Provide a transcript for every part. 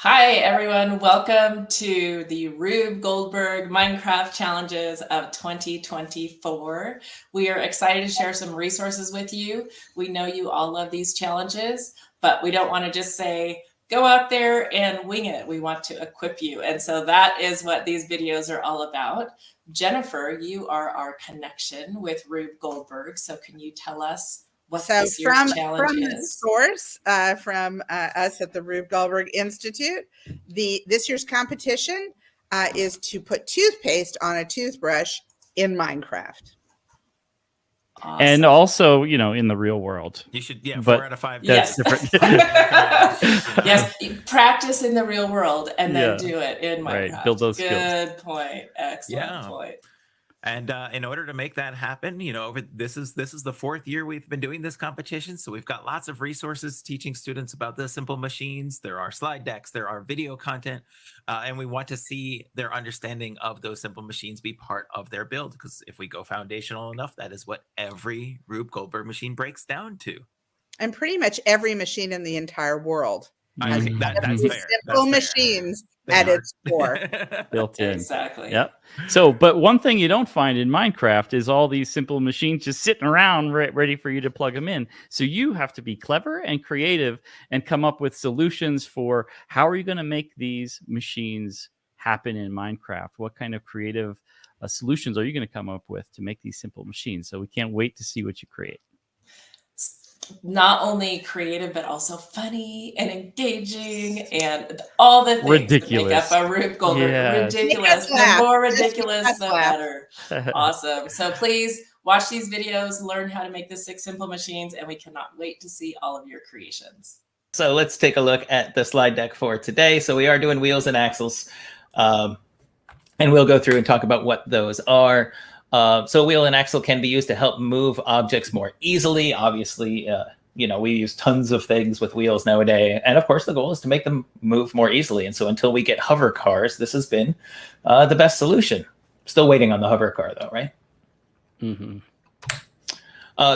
Hi, everyone. Welcome to the Rube Goldberg Minecraft Challenges of 2024. We are excited to share some resources with you. We know you all love these challenges, but we don't want to just say, go out there and wing it. We want to equip you. And so that is what these videos are all about. Jennifer, you are our connection with Rube Goldberg. So can you tell us what this year's challenge is? The source from us at the Rube Goldberg Institute, this year's competition is to put toothpaste on a toothbrush in Minecraft. Awesome. And also, you know, in the real world. You should, yeah, 4 out of 5. That's different. Yes, practice in the real world and then do it in Minecraft. Right. Build those skills. Good point. Excellent point. And in order to make that happen, you know, this is the 4th year we've been doing this competition. So we've got lots of resources teaching students about the simple machines. There are slide decks, there are video content, and we want to see their understanding of those simple machines be part of their build. Because if we go foundational enough, that is what every Rube Goldberg machine breaks down to. And pretty much every machine in the entire world. I think that's fair. Simple machines at its core. Built in. Exactly. Yep. So, but one thing you don't find in Minecraft is all these simple machines just sitting around ready for you to plug them in. So you have to be clever and creative and come up with solutions for how are you going to make these machines happen in Minecraft? What kind of creative solutions are you going to come up with to make these simple machines? So we can't wait to see what you create. Not only creative, but also funny and engaging and all the things ridiculous. that make up a Rube Goldberg. Yeah. Ridiculous. The more ridiculous, the better. Awesome. So please watch these videos, learn how to make the 6 simple machines, and we cannot wait to see all of your creations. So let's take a look at the slide deck for today. So we are doing wheels and axles, and we'll go through and talk about what those are. So wheel and axle can be used to help move objects more easily. Obviously, you know, we use tons of things with wheels nowadays. And of course, the goal is to make them move more easily. And so until we get hover cars, this has been the best solution. Still waiting on the hover car, though, right? Mm-hmm.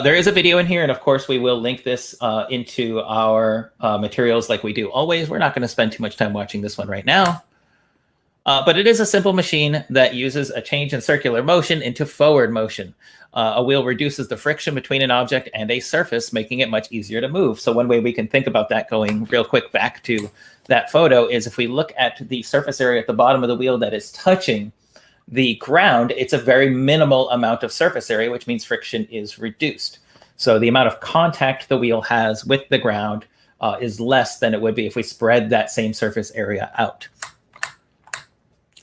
There is a video in here. And of course, we will link this into our materials like we do always. We're not going to spend too much time watching this one right now. But it is a simple machine that uses a change in circular motion into forward motion. A wheel reduces the friction between an object and a surface, making it much easier to move. So one way we can think about that, going real quick back to that photo, is if we look at the surface area at the bottom of the wheel that is touching the ground, it's a very minimal amount of surface area, which means friction is reduced. So the amount of contact the wheel has with the ground is less than it would be if we spread that same surface area out.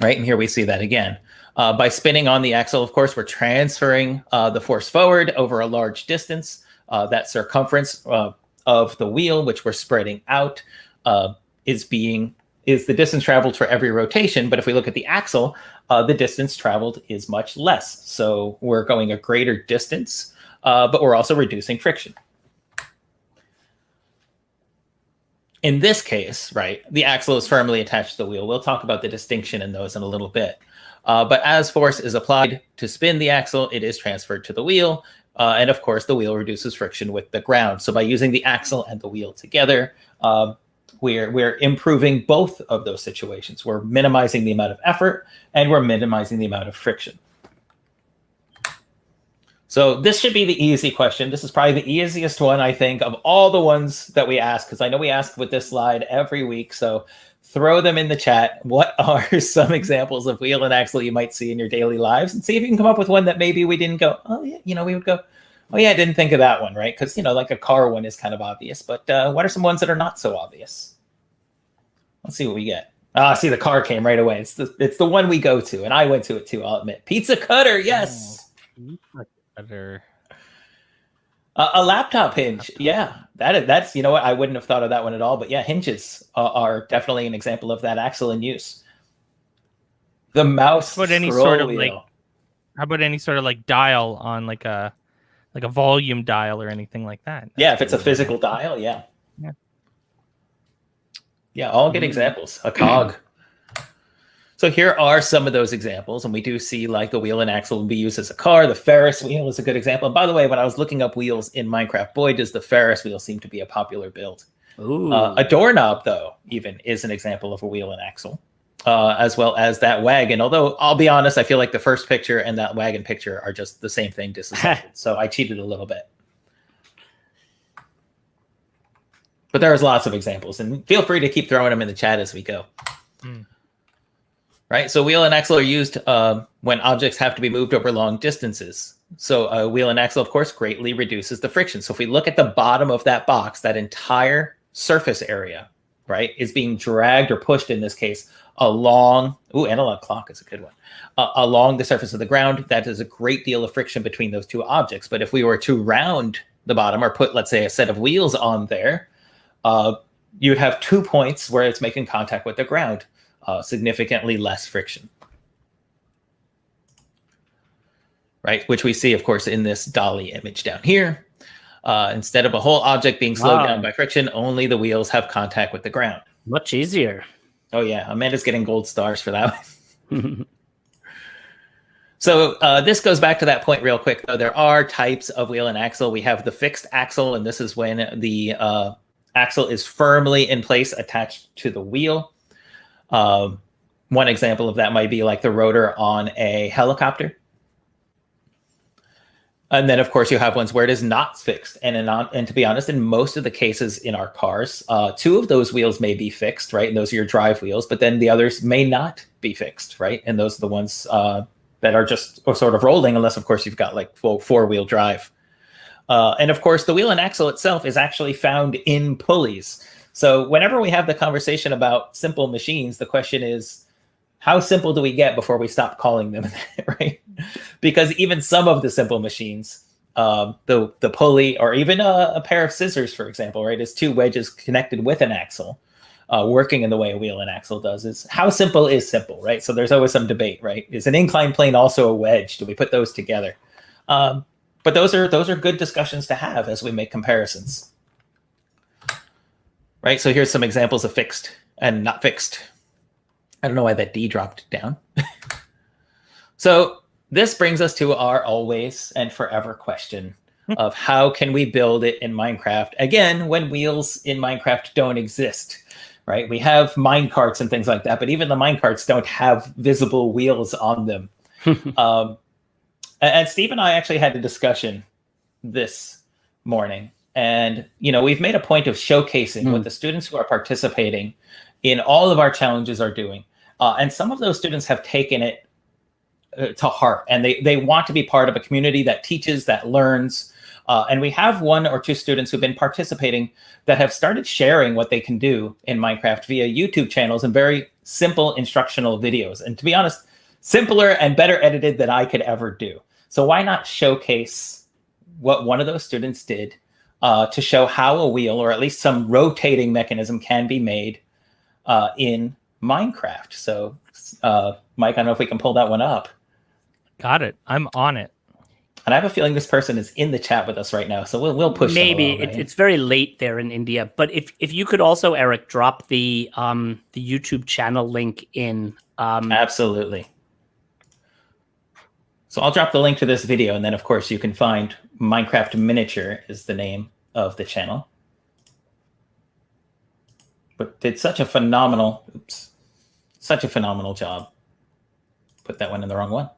Right, and here we see that again. By spinning on the axle, of course, we're transferring the force forward over a large distance. That circumference of the wheel, which we're spreading out, is the distance traveled for every rotation. But if we look at the axle, the distance traveled is much less. So we're going a greater distance, but we're also reducing friction. In this case, right, the axle is firmly attached to the wheel. We'll talk about the distinction in those in a little bit. But as force is applied to spin the axle, it is transferred to the wheel. And of course, the wheel reduces friction with the ground. So by using the axle and the wheel together, we're improving both of those situations. We're minimizing the amount of effort and we're minimizing the amount of friction. So this should be the easy question. This is probably the easiest one, I think, of all the ones that we ask, because I know we ask with this slide every week. So throw them in the chat. What are some examples of wheel and axle you might see in your daily lives? And see if you can come up with one that maybe we didn't go, oh, yeah, you know, we would go, oh, yeah, I didn't think of that one, right? Because, you know, like a car one is kind of obvious. But what are some ones that are not so obvious? Let's see what we get. Ah, see, the car came right away. It's the one we go to, and I went to it too, I'll admit. Pizza cutter, yes. Oh, a laptop hinge, yeah, that's, you know what, I wouldn't have thought of that one at all, but yeah, hinges are definitely an example of that axle in use. The mouse how about any sort of wheel. How about any sort of like dial on like a volume dial or anything like that? Yeah, if it's a physical dial, yeah, all good examples. A cog. So here are some of those examples, and we do see like the wheel and axle will be used as a car. The Ferris wheel is a good example. And by the way, when I was looking up wheels in Minecraft, boy, does the Ferris wheel seem to be a popular build. Ooh. A doorknob, though, even is an example of a wheel and axle, as well as that wagon. Although I'll be honest, I feel like the first picture and that wagon picture are just the same thing disassembled. So I cheated a little bit. But there's lots of examples, and feel free to keep throwing them in the chat as we go. Right, so wheel and axle are used when objects have to be moved over long distances. So a wheel and axle, of course, greatly reduces the friction. So if we look at the bottom of that box, that entire surface area, right, is being dragged or pushed in this case along. Ooh, analog clock is a good one. Along the surface of the ground. That is a great deal of friction between those two objects. But if we were to round the bottom or put, let's say, a set of wheels on there, you'd have 2 points where it's making contact with the ground. Significantly less friction. Right, which we see, of course, in this dolly image down here. Instead of a whole object being slowed down by friction, only the wheels have contact with the ground. Much easier. Oh, yeah. Amanda's getting gold stars for that one. So this goes back to that point real quick, though. There are types of wheel and axle. We have the fixed axle, and this is when the axle is firmly in place attached to the wheel. One example of that might be like the rotor on a helicopter. And then, of course, you have ones where it is not fixed. And to be honest, in most of the cases in our cars, 2 of those wheels may be fixed, right? And those are your drive wheels, but then the others may not be fixed, right? And those are the ones that are just sort of rolling, unless, of course, you've got like full 4-wheel drive. And of course, the wheel and axle itself is actually found in pulleys. So whenever we have the conversation about simple machines, the question is, how simple do we get before we stop calling them that, right? Because even some of the simple machines, the pulley or even a pair of scissors, for example, right, is 2 wedges connected with an axle, working in the way a wheel and axle does. Is how simple is simple, right? So there's always some debate, right? Is an inclined plane also a wedge? Do we put those together? But those are good discussions to have as we make comparisons. Right, so here's some examples of fixed and not fixed. I don't know why that D dropped down. So this brings us to our always and forever question of how can we build it in Minecraft? Again, when wheels in Minecraft don't exist, right? We have mine carts and things like that, but even the mine carts don't have visible wheels on them. And Steve and I actually had a discussion this morning. And, we've made a point of showcasing what the students who are participating in all of our challenges are doing. And some of those students have taken it to heart, and they want to be part of a community that teaches, that learns. And we have 1 or 2 students who've been participating that have started sharing what they can do in Minecraft via YouTube channels and very simple instructional videos. And to be honest, simpler and better edited than I could ever do. So why not showcase what one of those students did to show how a wheel, or at least some rotating mechanism, can be made in Minecraft. So, Mike, I don't know if we can pull that one up. Got it. I'm on it. And I have a feeling this person is in the chat with us right now, so we'll push. Maybe them along, right? it's very late there in India, but if you could also, Eric, drop the YouTube channel link in. Absolutely. So I'll drop the link to this video, and then of course you can find Minecraft Miniature is the name of the channel. But did such a phenomenal job. Put that one in the wrong one.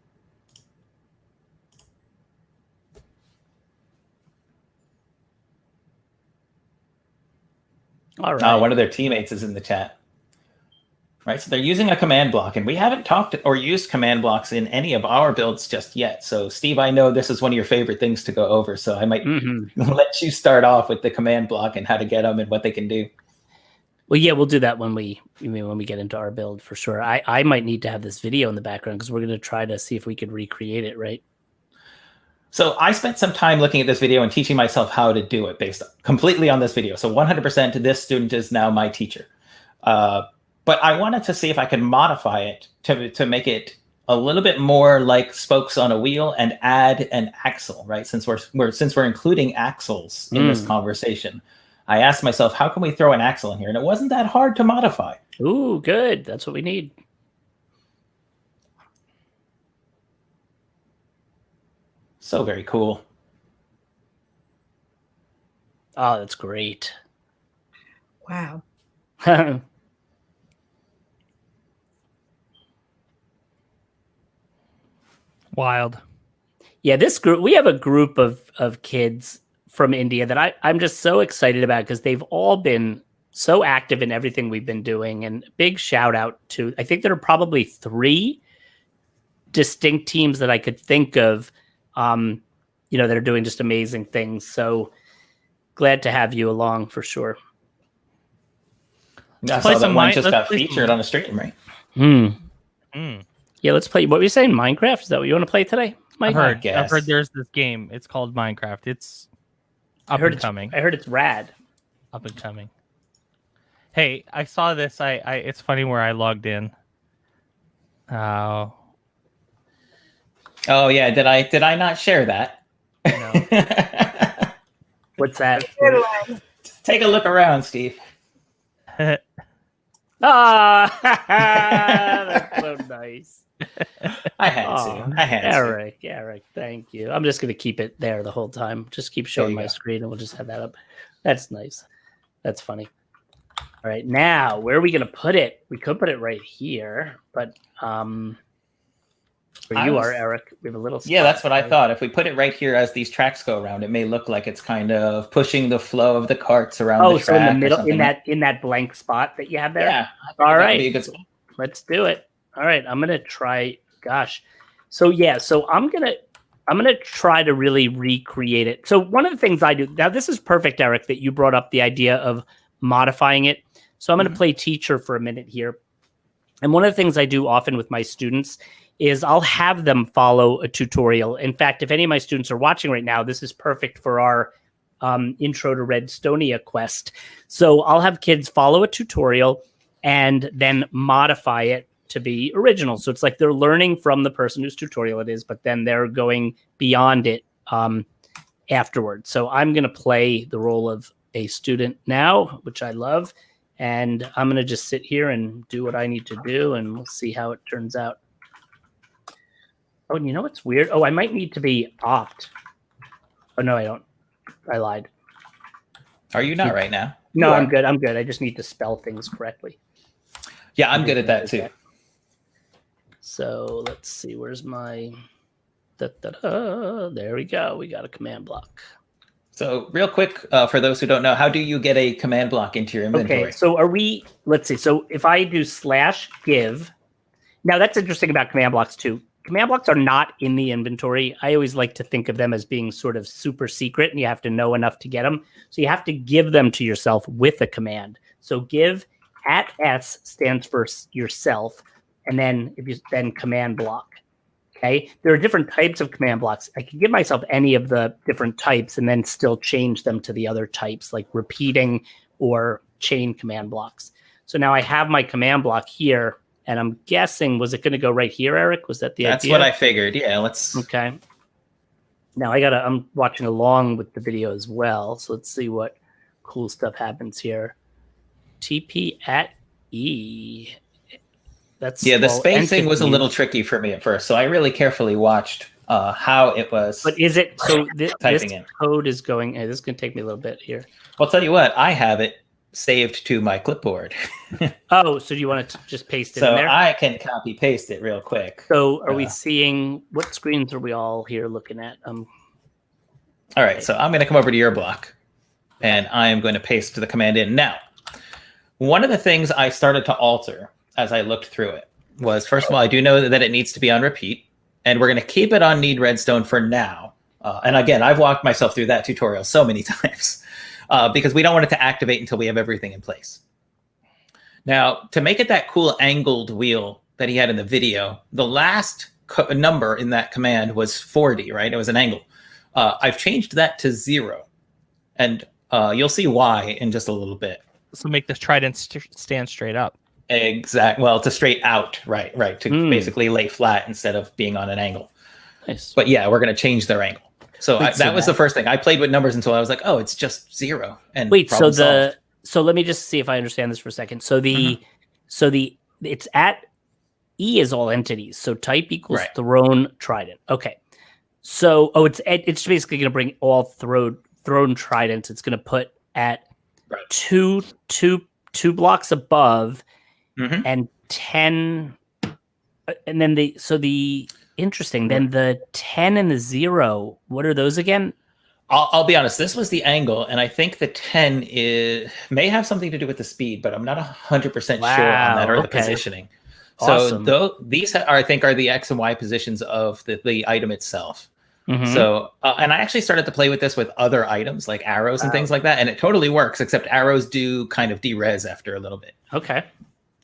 All right. One of their teammates is in the chat. Right, so they're using a command block, and we haven't talked or used command blocks in any of our builds just yet. So, Steve, I know this is one of your favorite things to go over, so I might let you start off with the command block and how to get them and what they can do. Well, yeah, we'll do that when we get into our build for sure. I might need to have this video in the background because we're going to try to see if we could recreate it, right? So I spent some time looking at this video and teaching myself how to do it based completely on this video. So 100% this student is now my teacher. But I wanted to see if I could modify it to make it a little bit more like spokes on a wheel and add an axle, right? Since we're including axles in this conversation, I asked myself, how can we throw an axle in here? And it wasn't that hard to modify. Ooh, good. That's what we need. So very cool. Oh, that's great. Wow. Wild. Yeah, this group, we have a group of kids from India that I'm just so excited about because they've all been so active in everything we've been doing. And big shout out to, I think there are probably 3 distinct teams that I could think of, that are doing just amazing things. So glad to have you along for sure. I play saw that some one Mi- just let's got play some- featured on the stream, right? Yeah, let's play. What were you saying? Minecraft? Is that what you want to play today, Mike? I've guess. heard there's this game. It's called Minecraft. It's up and coming. I heard it's rad. Up and coming. Hey, I saw this. I it's funny where I logged in. Oh. Oh yeah, did I not share that? No. What's that? Take a look around, Steve. Ah, that's so nice. I had Aw, to. I had to. Eric, thank you. I'm just going to keep it there the whole time. Just keep showing you my go. screen and we'll just have that up. That's nice. That's funny. All right, now where are we going to put it? We could put it right here, but where you are, Eric, we have a little spot. Yeah, that's what I right? thought. If we put it right here as these tracks go around, it may look like it's kind of pushing the flow of the carts around Oh, the so track. in the or middle, something. in that blank spot that you have there. Yeah. All That'd right. be a good spot. Let's do it. All right, I'm gonna try. Gosh, so I'm gonna try to really recreate it. So one of the things I do now, this is perfect, Eric, that you brought up the idea of modifying it. So I'm gonna play teacher for a minute here, and one of the things I do often with my students is I'll have them follow a tutorial. In fact, if any of my students are watching right now, this is perfect for our Intro to Redstonia quest. So I'll have kids follow a tutorial and then modify it to be original. So it's like they're learning from the person whose tutorial it is, but then they're going beyond it afterwards. So I'm going to play the role of a student now, which I love. And I'm going to just sit here and do what I need to do, and we'll see how it turns out. Oh, and you know what's weird? Oh, I might need to be opt. Oh, no, I don't. I lied. Are you not right now? No, You are. I'm good. I'm good. I just need to spell things correctly. Yeah, I'm good at that too. So let's see. Where's my... There we go. We got a command block. So real quick, for those who don't know, how do you get a command block into your inventory? Okay, so are we... Let's see. So if I do /give... Now, that's interesting about command blocks, too. Command blocks are not in the inventory. I always like to think of them as being sort of super secret, and you have to know enough to get them. So you have to give them to yourself with a command. So give @s stands for yourself, and then command block. Okay, there are different types of command blocks. I can give myself any of the different types and then still change them to the other types, like repeating or chain command blocks. So now I have my command block here. And I'm guessing, was it going to go right here, Eric? Was that the idea? That's what I figured. Yeah, let's. Okay. Now I'm watching along with the video as well. So let's see what cool stuff happens here. TP @E. That's Yeah, the all spacing was a entities. little tricky for me at first, so I really carefully watched how it was. But is it so? This Typing in. code is going. Hey, this is going to take me a little bit here. I'll tell you what, I have it saved to my clipboard, Oh, so do you want to just paste it so in there? I can copy paste it real quick. So are we seeing what screens are we all here looking at? All right, so I'm going to come over to your block, and I am going to paste the command in. Now, one of the things I started to alter as I looked through it was, first of all, I do know that it needs to be on repeat, and we're going to keep it on need redstone for now. And again, I've walked myself through that tutorial so many times because we don't want it to activate until we have everything in place. Now, to make it that cool angled wheel that he had in the video, the last number in that command was 40, right? It was an angle. I've changed that to 0, and you'll see why in just a little bit. So make this trident stand straight up. Well, to straight out, right, to basically lay flat instead of being on an angle. Nice. But yeah, we're going to change their angle. So Wait, that was the first thing. I played with numbers until I was like, oh, it's just 0. And Wait, so problem solved. so let me just see if I understand this for a second. So it's @E is all entities. So type equals Right. thrown trident. Okay. So it's basically going to bring all thrown tridents. It's going to put at Right. two blocks above, Mhm. and 10, and then the interesting. Then the 10 and the 0. What are those again? I'll be honest. This was the angle, and I think the 10 may have something to do with the speed, but I'm not 100% sure on that, or the okay. positioning. Awesome. So these are, I think, are the X and Y positions of the item itself. Mhm. So, and I actually started to play with this with other items like arrows and things like that, and it totally works. Except arrows do kind of derez after a little bit. Okay.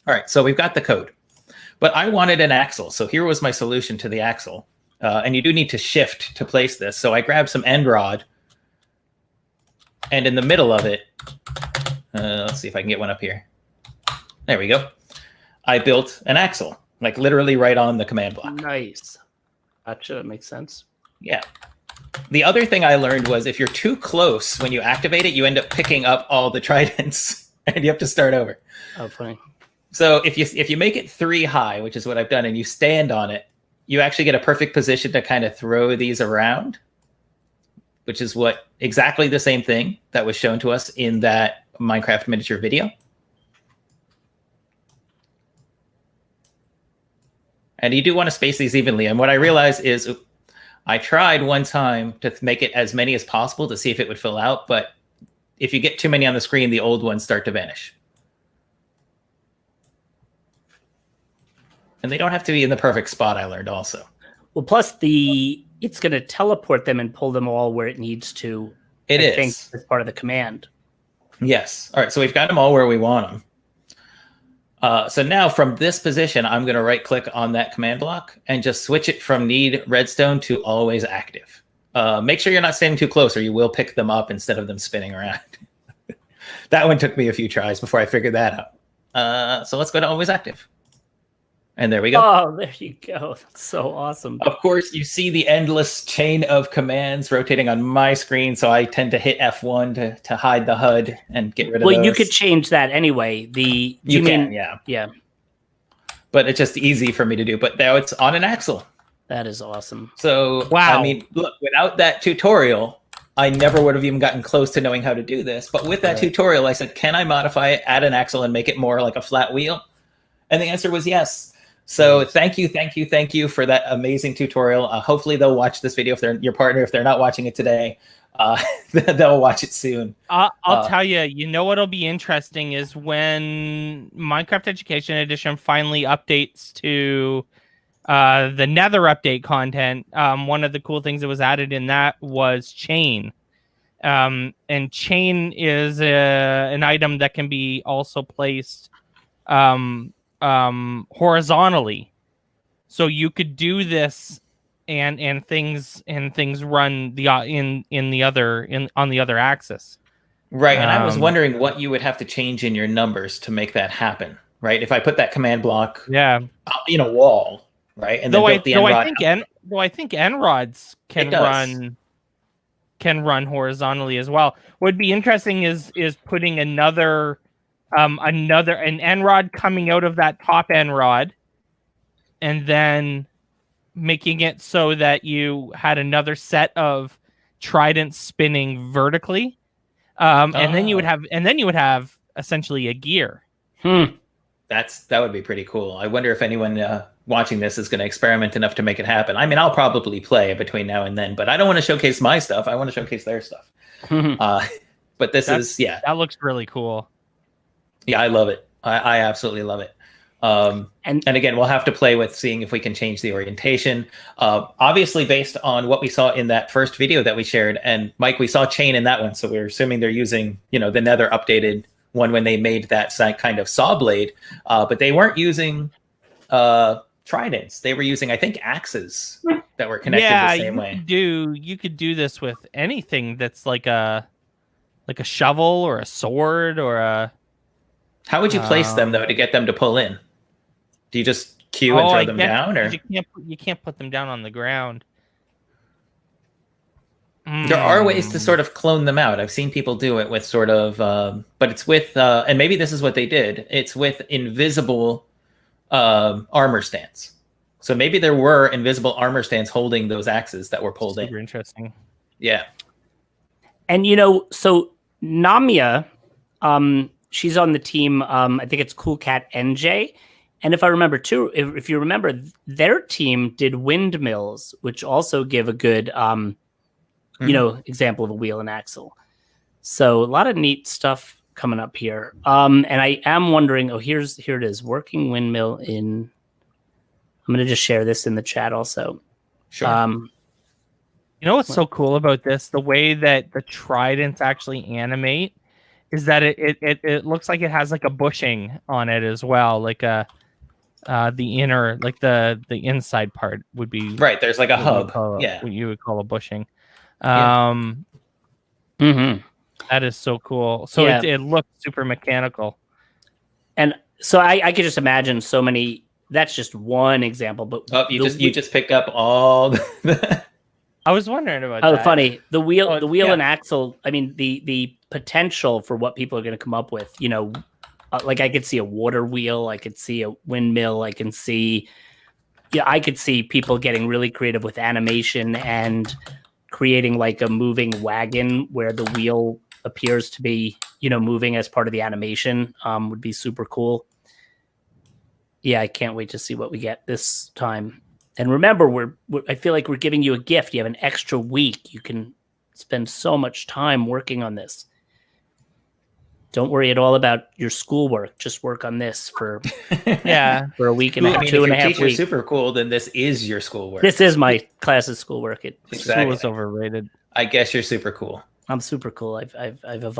All right, so we've got the code, but I wanted an axle, so here was my solution to the axle. And you do need to shift to place this. So I grabbed some end rod, and in the middle of it, let's see if I can get one up here. There we go. I built an axle, like literally right on the command block. Nice. Gotcha. That makes sense. Yeah. The other thing I learned was if you're too close when you activate it, you end up picking up all the tridents, and you have to start over. Oh, funny. So if you make it 3 high, which is what I've done, and you stand on it, you actually get a perfect position to kind of throw these around, which is what exactly the same thing that was shown to us in that Minecraft miniature video. And you do want to space these evenly. And what I realized is I tried one time to make it as many as possible to see if it would fill out. But if you get too many on the screen, the old ones start to vanish. And they don't have to be in the perfect spot, I learned also. Well, plus it's going to teleport them and pull them all where it needs to. I think as part of the command. Yes. All right. So we've got them all where we want them. So now from this position, I'm going to right click on that command block and just switch it from need redstone to always active. Make sure you're not standing too close or you will pick them up instead of them spinning around. That one took me a few tries before I figured that out. So let's go to always active. And there we go. Oh, there you go. That's so awesome. Of course, you see the endless chain of commands rotating on my screen, so I tend to hit F1 to hide the HUD and get rid of those. Well, you could change that anyway. You can, yeah. Yeah. But it's just easy for me to do. But now it's on an axle. That is awesome. So, Wow. I mean, look, without that tutorial, I never would have even gotten close to knowing how to do this. But with that tutorial, I said, can I modify it, add an axle, and make it more like a flat wheel? And the answer was yes. So thank you for that amazing tutorial. Hopefully they'll watch this video if they're your partner. If they're not watching it today, they'll watch it soon. I'll tell you, you know what'll be interesting is when Minecraft Education Edition finally updates to the Nether update content. One of the cool things that was added in that was chain. And chain is an item that can be also placed horizontally, so you could do this and things run on the other axis, right? And I was wondering what you would have to change in your numbers to make that happen, right? If I put that command block in a wall, right, and then built the end rod. I think end rods can run horizontally as well. What would be interesting is putting an end rod coming out of that top end rod, and then making it so that you had another set of tridents spinning vertically, and then you would have essentially a gear. That would be pretty cool. I wonder if anyone watching this is going to experiment enough to make it happen. I mean, I'll probably play between now and then, but I don't want to showcase my stuff. I want to showcase their stuff. But that looks really cool. Yeah, I love it. I absolutely love it. And again, we'll have to play with seeing if we can change the orientation. Obviously, based on what we saw in that first video that we shared, and Mike, we saw chain in that one, so we're assuming they're using, the Nether updated one when they made that kind of saw blade, but they weren't using tridents. They were using, I think, axes that were connected the same way. You could do this with anything that's like a shovel or a sword or a. How would you place them though to get them to pull in? Do you just queue and throw them down, or you can't put them down on the ground? There are ways to sort of clone them out. I've seen people do it with sort of, but it's with, and maybe this is what they did. It's with invisible armor stands. So maybe there were invisible armor stands holding those axes that were pulled in. Super interesting. Yeah. And so Namia She's on the team. I think it's Cool Cat NJ. And if I remember too, if you remember, their team did windmills, which also give a good, example of a wheel and axle. So a lot of neat stuff coming up here. And I am wondering, here it is, working windmill in. I'm going to just share this in the chat also. Sure. You know what's so cool about this? The way that the tridents actually animate is that it looks like it has like a bushing on it as well, like the inner, like the inside part would be right. There's like a hub. What you would call a bushing. Mm-hmm. That is so cool. So it looks super mechanical. And so I could just imagine so many. That's just one example, but you just picked up all the I was wondering about that. Oh, funny. The wheel and axle. I mean, the potential for what people are going to come up with. Like I could see a water wheel, I could see a windmill, I could see people getting really creative with animation and creating like a moving wagon where the wheel appears to be, moving as part of the animation. Would be super cool. Yeah, I can't wait to see what we get this time. And remember, I feel like we're giving you a gift. You have an extra week. You can spend so much time working on this. Don't worry at all about your schoolwork. Just work on this for for a week and a half, 2.5 weeks. Super cool. Then this is your schoolwork. This is my class's schoolwork. School is overrated. I guess you're super cool. I'm super cool. I've evolved.